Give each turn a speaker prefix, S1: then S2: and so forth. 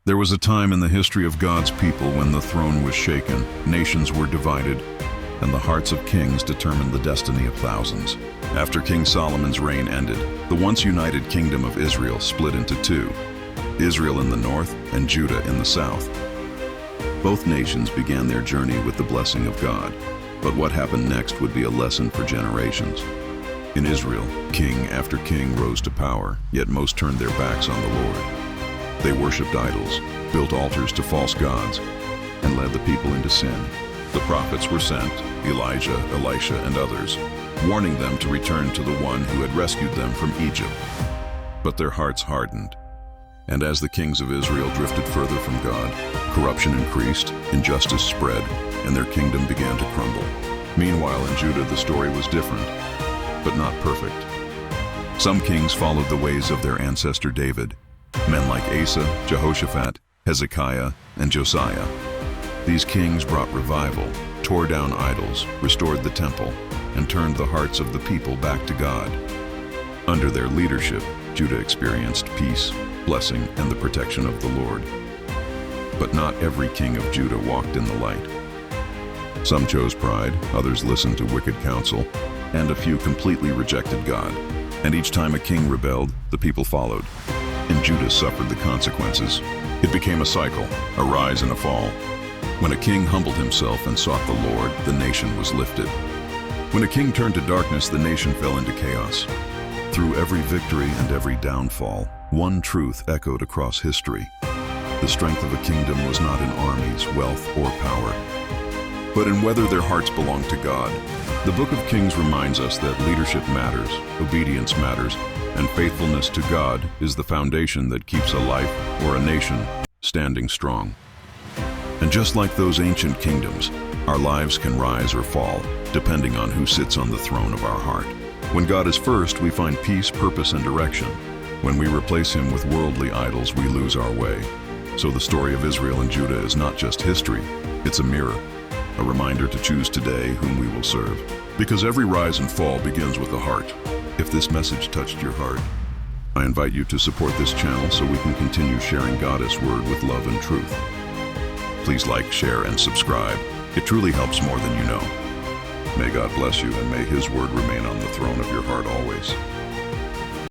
S1: There was a time in the history of God's people when the throne was shaken, nations were divided, and the hearts of kings determined the destiny of thousands. After King Solomon's reign ended, the once united kingdom of Israel split into two, Israel in the north and Judah in the south. Both nations began their journey with the blessing of God, but what happened next would be a lesson for generations. In Israel, king after king rose to power, yet most turned their backs on the Lord. They worshipped idols, built altars to false gods, and led the people into sin. The prophets were sent, Elijah, Elisha, and others, warning them to return to the one who had rescued them from Egypt. But their hearts hardened. And as the kings of Israel drifted further from God, corruption increased, injustice spread, and their kingdom began to crumble. Meanwhile, in Judah, the story was different, but not perfect. Some kings followed the ways of their ancestor David, men like Asa, Jehoshaphat, Hezekiah, and Josiah. These kings brought revival, tore down idols, restored the temple, and turned the hearts of the people back to God. Under their leadership, Judah experienced peace, blessing, and the protection of the Lord. But not every king of Judah walked in the light. Some chose pride, others listened to wicked counsel, and a few completely rejected God. And each time a king rebelled, the people followed, and Judah suffered the consequences. It became a cycle, a rise and a fall. When a king humbled himself and sought the Lord, the nation was lifted. When a king turned to darkness, the nation fell into chaos. Through every victory and every downfall, one truth echoed across history. The strength of a kingdom was not in armies, wealth, or power, but in whether their hearts belonged to God. The Book of Kings reminds us that leadership matters, obedience matters, and faithfulness to God is the foundation that keeps a life or a nation standing strong. And just like those ancient kingdoms, our lives can rise or fall, depending on who sits on the throne of our heart. When God is first, we find peace, purpose, and direction. When we replace him with worldly idols, we lose our way. So the story of Israel and Judah is not just history, it's a mirror, a reminder to choose today whom we will serve. Because every rise and fall begins with the heart. If this message touched your heart, I invite you to support this channel so we can continue sharing God's word with love and truth. Please like, share, and subscribe. It truly helps more than you know. May God bless you, and may his word remain on the throne of your heart always.